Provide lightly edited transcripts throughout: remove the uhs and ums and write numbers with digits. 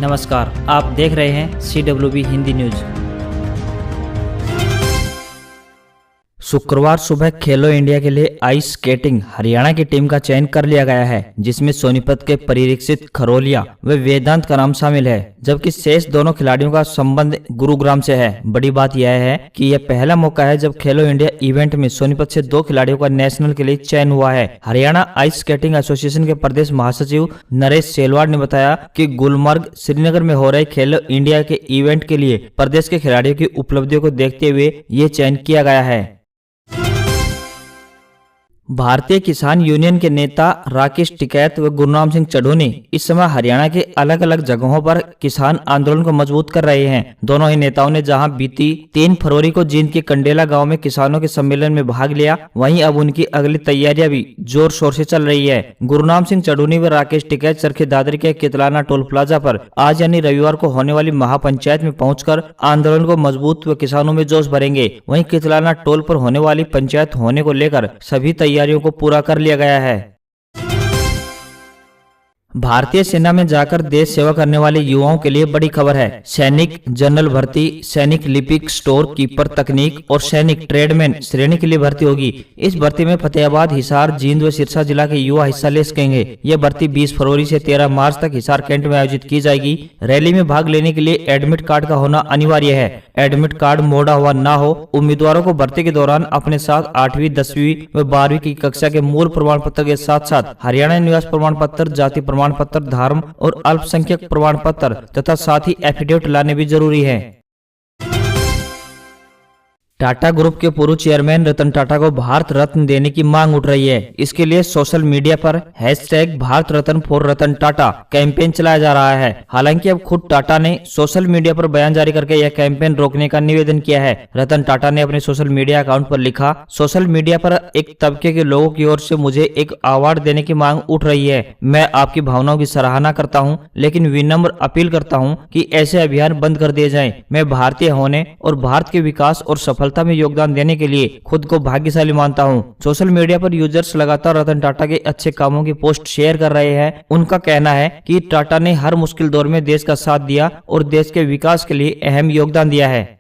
नमस्कार, आप देख रहे हैं CWB हिंदी न्यूज। शुक्रवार सुबह खेलो इंडिया के लिए आइस स्केटिंग हरियाणा की टीम का चयन कर लिया गया है, जिसमें सोनीपत के परिरीक्षित खरोलिया व वेदांत का नाम शामिल है, जबकि शेष दोनों खिलाड़ियों का संबंध गुरुग्राम से है। बड़ी बात यह है कि यह पहला मौका है जब खेलो इंडिया इवेंट में सोनीपत से 2 खिलाड़ियों का नेशनल के लिए चयन हुआ है। हरियाणा आइस स्केटिंग एसोसिएशन के प्रदेश महासचिव नरेश सेलवाड़ ने बताया कि गुलमर्ग श्रीनगर में हो रहे खेलो इंडिया के इवेंट के लिए प्रदेश के खिलाड़ियों की उपलब्धियों को देखते हुए ये चयन किया गया है। भारतीय किसान यूनियन के नेता राकेश टिकैत व गुरनाम सिंह चढ़ूनी इस समय हरियाणा के अलग अलग जगहों पर किसान आंदोलन को मजबूत कर रहे हैं। दोनों ही नेताओं ने जहां बीती 3 फरवरी को जींद के कंडेला गांव में किसानों के सम्मेलन में भाग लिया, वहीं अब उनकी अगली तैयारियां भी जोर शोर से चल रही है। गुरनाम सिंह चढ़ूनी व राकेश टिकैत चरखी दादरी के कितलाना टोल प्लाजा पर आज यानी रविवार को होने वाली महापंचायत में पहुंचकर आंदोलन को मजबूत व किसानों में जोश भरेंगे। वहीं कितलाना टोल पर होने वाली पंचायत होने को लेकर सभी तैयारियों को पूरा कर लिया गया है। भारतीय सेना में जाकर देश सेवा करने वाले युवाओं के लिए बड़ी खबर है। सैनिक जनरल भर्ती, सैनिक लिपिक, स्टोर कीपर तकनीक और सैनिक ट्रेडमैन श्रेणी के लिए भर्ती होगी। इस भर्ती में फतेहाबाद, हिसार, जींद व सिरसा जिला के युवा हिस्सा ले सकेंगे। यह भर्ती 20 फरवरी से 13 मार्च तक हिसार कैंट में आयोजित की जाएगी। रैली में भाग लेने के लिए एडमिट कार्ड का होना अनिवार्य है। एडमिट कार्ड मोड़ा हुआ न हो। उम्मीदवारों को भर्ती के दौरान अपने साथ 8वीं, 10वीं व 12वीं की कक्षा के मूल प्रमाण पत्र के साथ साथ हरियाणा निवास प्रमाण पत्र, जाति प्रमाण पत्र, धर्म और अल्पसंख्यक प्रमाण पत्र तथा साथ ही एफिडेविट लाने भी जरूरी है। टाटा ग्रुप के पूर्व चेयरमैन रतन टाटा को भारत रत्न देने की मांग उठ रही है। इसके लिए सोशल मीडिया पर #भारत रत्न फॉर रतन टाटा कैंपेन चलाया जा रहा है। हालांकि अब खुद टाटा ने सोशल मीडिया पर बयान जारी करके यह कैंपेन रोकने का निवेदन किया है। रतन टाटा ने अपने सोशल मीडिया अकाउंट पर लिखा, सोशल मीडिया पर एक तबके के लोगों की ओर से मुझे एक अवार्ड देने की मांग उठ रही है। मैं आपकी भावनाओं की सराहना करता हूं, लेकिन विनम्र अपील करता हूं कि ऐसे अभियान बंद कर दिए जाएं। मैं भारतीय होने और भारत के विकास और सफलता में योगदान देने के लिए खुद को भाग्यशाली मानता हूं। सोशल मीडिया पर यूजर्स लगातार रतन टाटा के अच्छे कामों की पोस्ट शेयर कर रहे हैं। उनका कहना है कि टाटा ने हर मुश्किल दौर में देश का साथ दिया और देश के विकास के लिए अहम योगदान दिया है।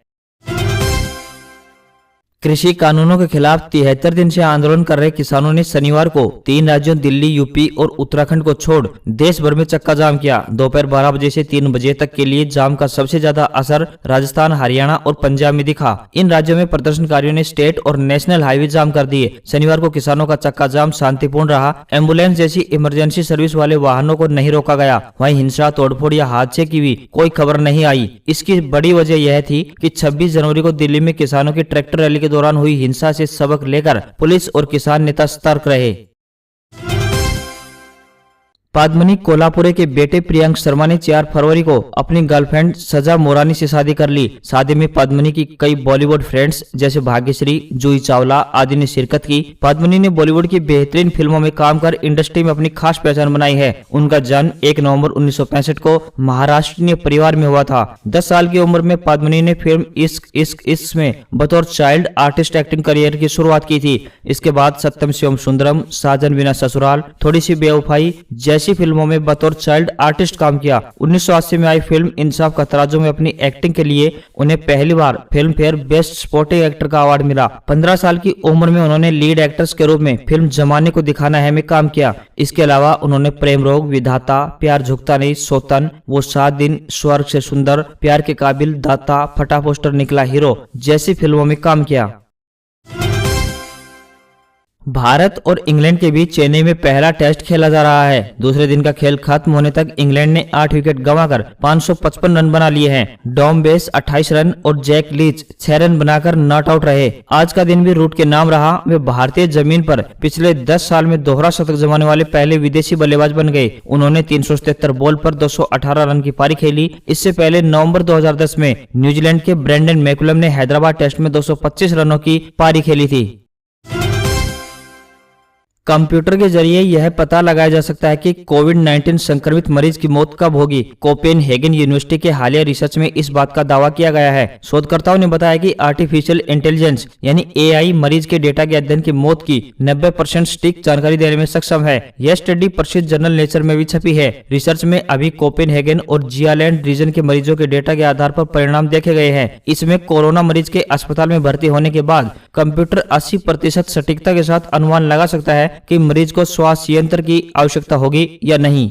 कृषि कानूनों के खिलाफ 73 दिन से आंदोलन कर रहे किसानों ने शनिवार को 3 राज्यों दिल्ली, यूपी और उत्तराखंड को छोड़ देश भर में चक्का जाम किया। दोपहर 12 बजे से 3 बजे तक के लिए जाम का सबसे ज्यादा असर राजस्थान, हरियाणा और पंजाब में दिखा। इन राज्यों में प्रदर्शनकारियों ने स्टेट और नेशनल हाईवे जाम कर दिए। शनिवार को किसानों का चक्का जाम शांतिपूर्ण रहा। एम्बुलेंस जैसी इमरजेंसी सर्विस वाले वाहनों को नहीं रोका गया। वहीं हिंसा, तोड़फोड़ या हादसे की भी कोई खबर नहीं आई। इसकी बड़ी वजह यह थी कि 26 जनवरी को दिल्ली में किसानों की ट्रैक्टर रैली दौरान हुई हिंसा से सबक लेकर पुलिस और किसान नेता सतर्क रहे। पद्मिनी कोल्हापुरे के बेटे प्रियंक शर्मा ने 4 फरवरी को अपनी गर्लफ्रेंड सजा मोरानी से शादी कर ली। शादी में पद्मिनी की कई बॉलीवुड फ्रेंड्स जैसे भाग्यश्री, जूही चावला आदि ने शिरकत की। पद्मिनी ने बॉलीवुड की बेहतरीन फिल्मों में काम कर इंडस्ट्री में अपनी खास पहचान बनाई है। उनका जन्म 1 नवंबर 1965 को महाराष्ट्रीय परिवार में हुआ था। 10 साल की उम्र में पद्मिनी ने फिल्म इश्क इश्क इश्क में बतौर चाइल्ड आर्टिस्ट एक्टिंग करियर की शुरुआत की थी। इसके बाद सत्यम शिवम सुंदरम, साजन बिना ससुराल, थोड़ी सी बेवफाई जैसी फिल्मों में बतौर चाइल्ड आर्टिस्ट काम किया। 1980 में आई फिल्म इंसाफ का तराजू में अपनी एक्टिंग के लिए उन्हें पहली बार Filmfare best supporting actor का अवार्ड मिला। 15 साल की उम्र में उन्होंने लीड एक्ट्रेस के रूप में फिल्म जमाने को दिखाना है में काम किया। इसके अलावा उन्होंने प्रेम रोग, विधाता, प्यार झुकता नहीं, सौतन, वो 7 दिन, स्वर्ग से सुंदर, प्यार के काबिल, दाता, फटा पोस्टर निकला हीरो जैसी फिल्मों में काम किया। भारत और इंग्लैंड के बीच चेन्नई में पहला टेस्ट खेला जा रहा है। दूसरे दिन का खेल खत्म होने तक इंग्लैंड ने 8 विकेट गंवाकर 555 रन बना लिए हैं। डॉम बेस 28 रन और जैक लीच 6 रन बनाकर नॉट आउट रहे। आज का दिन भी रूट के नाम रहा। वे भारतीय जमीन पर पिछले 10 साल में दोहरा शतक जमाने वाले पहले विदेशी बल्लेबाज बन गए। उन्होंने 377 बॉल पर 218 रन की पारी खेली। इससे पहले नवंबर 2010 में न्यूजीलैंड के ब्रेंडन मैकुलम ने हैदराबाद टेस्ट में 225 रनों की पारी खेली थी। कंप्यूटर के जरिए यह पता लगाया जा सकता है कि कोविड-19 संक्रमित मरीज की मौत कब होगी। कोपेनहेगन यूनिवर्सिटी के हालिया रिसर्च में इस बात का दावा किया गया है। शोधकर्ताओं ने बताया कि आर्टिफिशियल इंटेलिजेंस यानी एआई मरीज के डेटा के अध्ययन की मौत की 90% सटीक जानकारी देने में सक्षम है। यह स्टडी प्रसिद्ध जर्नल नेचर में भी छपी है। रिसर्च में अभी कोपेनहेगन और जियालैंड रीजन के मरीजों के डेटा के आधार पर परिणाम देखे गए हैं। इसमें कोरोना मरीज के अस्पताल में भर्ती होने के बाद कंप्यूटर 80% सटीकता के साथ अनुमान लगा सकता है कि मरीज को श्वास यंत्र की आवश्यकता होगी या नहीं।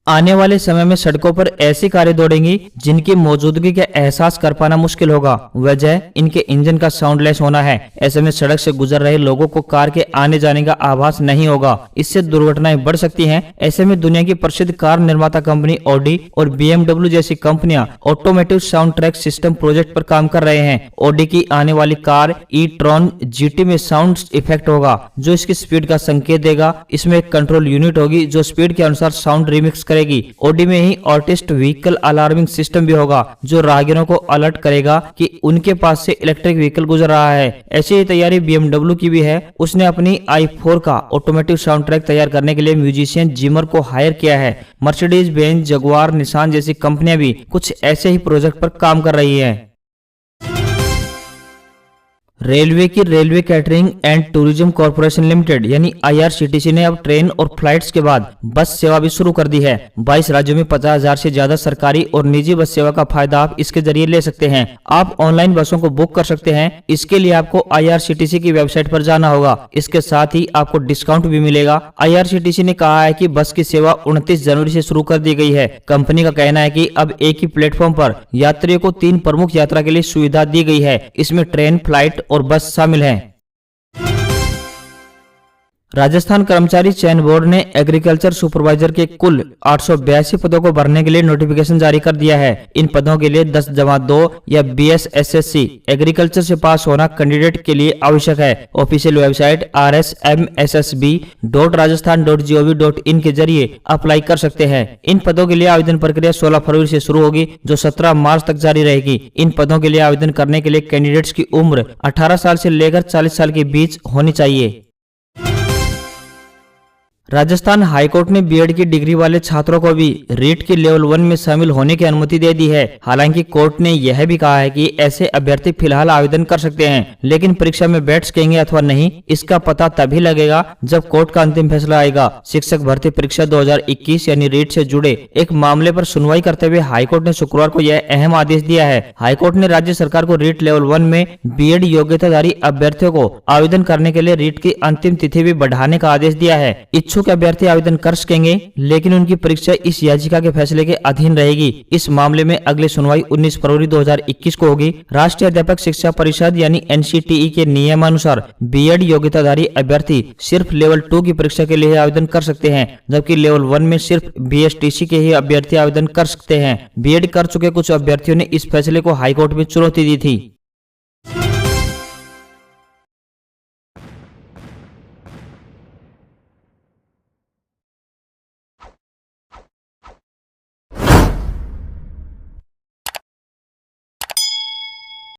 आने वाले समय में सड़कों पर ऐसी कारें दौड़ेंगी जिनकी मौजूदगी का एहसास कर पाना मुश्किल होगा। वजह इनके इंजन का साउंडलेस होना है। ऐसे में सड़क से गुजर रहे लोगों को कार के आने जाने का आभास नहीं होगा। इससे दुर्घटनाएं बढ़ सकती हैं। ऐसे में दुनिया की प्रसिद्ध कार निर्माता कंपनी ऑडी और BMW जैसी कंपनियां automotive sound track system project पर काम कर रहे हैं। ऑडी की आने वाली कार ई-ट्रॉन GT में साउंड इफेक्ट होगा जो इसकी स्पीड का संकेत देगा। इसमें एक कंट्रोल यूनिट होगी जो स्पीड के अनुसार साउंड रिमिक्स करेगी। ऑडी में ही आर्टिस्ट व्हीकल अलार्मिंग सिस्टम भी होगा जो राहगीरों को अलर्ट करेगा कि उनके पास से इलेक्ट्रिक व्हीकल गुजर रहा है। ऐसी ही तैयारी BMW की भी है। उसने अपनी i4 का ऑटोमेटिव साउंड ट्रैक तैयार करने के लिए म्यूजिशियन जिमर को हायर किया है। मर्सिडीज बेंज, जगुआर, निसान जैसी कंपनियां भी कुछ ऐसे ही प्रोजेक्ट पर काम कर रही है। रेलवे की railway catering and tourism corporation limited यानी IRCTC ने अब ट्रेन और फ्लाइट्स के बाद बस सेवा भी शुरू कर दी है। 22 राज्यों में 50,000 से ज्यादा सरकारी और निजी बस सेवा का फायदा आप इसके जरिए ले सकते हैं। आप ऑनलाइन बसों को बुक कर सकते हैं। इसके लिए आपको IRCTC की वेबसाइट पर जाना होगा। इसके साथ ही आपको डिस्काउंट भी मिलेगा। IRCTC ने कहा है कि बस की सेवा 29 जनवरी से शुरू कर दी गई है। कंपनी का कहना है कि अब एक ही प्लेटफॉर्म पर यात्रियों को 3 प्रमुख यात्रा के लिए सुविधा दी गई है। इसमें ट्रेन, फ्लाइट और बस शामिल हैं। राजस्थान कर्मचारी चयन बोर्ड ने एग्रीकल्चर सुपरवाइजर के कुल 882 पदों को भरने के लिए नोटिफिकेशन जारी कर दिया है। इन पदों के लिए 10+2 या BSSSC एग्रीकल्चर से पास होना कैंडिडेट के लिए आवश्यक है। ऑफिशियल वेबसाइट rsmssb.rajasthan.gov.in के जरिए अप्लाई कर सकते हैं। इन पदों के लिए आवेदन प्रक्रिया 16 फरवरी से शुरू होगी जो 17 मार्च तक जारी रहेगी। इन पदों के लिए आवेदन करने के लिए कैंडिडेट्स की उम्र 18 साल से लेकर 40 साल के बीच होनी चाहिए। राजस्थान हाईकोर्ट ने बीएड की डिग्री वाले छात्रों को भी रीट की लेवल 1 में शामिल होने की अनुमति दे दी है। हालांकि कोर्ट ने यह भी कहा है कि ऐसे अभ्यर्थी फिलहाल आवेदन कर सकते हैं, लेकिन परीक्षा में बैठ सकेंगे अथवा नहीं इसका पता तभी लगेगा जब कोर्ट का अंतिम फैसला आएगा। शिक्षक भर्ती परीक्षा 2021 यानी रीट से जुड़े एक मामले पर सुनवाई करते हुए हाईकोर्ट ने शुक्रवार को यह अहम आदेश दिया है। हाईकोर्ट ने राज्य सरकार को रीट लेवल 1 में बीएड योग्यताधारी अभ्यर्थियों को आवेदन करने के लिए रीट की अंतिम तिथि भी बढ़ाने का आदेश दिया है। इच्छुक अभ्यर्थी आवेदन कर सकेंगे, लेकिन उनकी परीक्षा इस याचिका के फैसले के अधीन रहेगी। इस मामले में अगली सुनवाई 19 फरवरी 2021 को होगी। राष्ट्रीय अध्यापक शिक्षा परिषद यानी NCTE के नियमानुसार बीएड योग्यताधारी अभ्यर्थी सिर्फ लेवल 2 की परीक्षा के लिए आवेदन कर सकते हैं, जबकि लेवल 1 में सिर्फ BSTC के ही अभ्यर्थी आवेदन कर सकते हैं। बीएड कर चुके कुछ अभ्यर्थियों ने इस फैसले को हाईकोर्ट में चुनौती दी थी।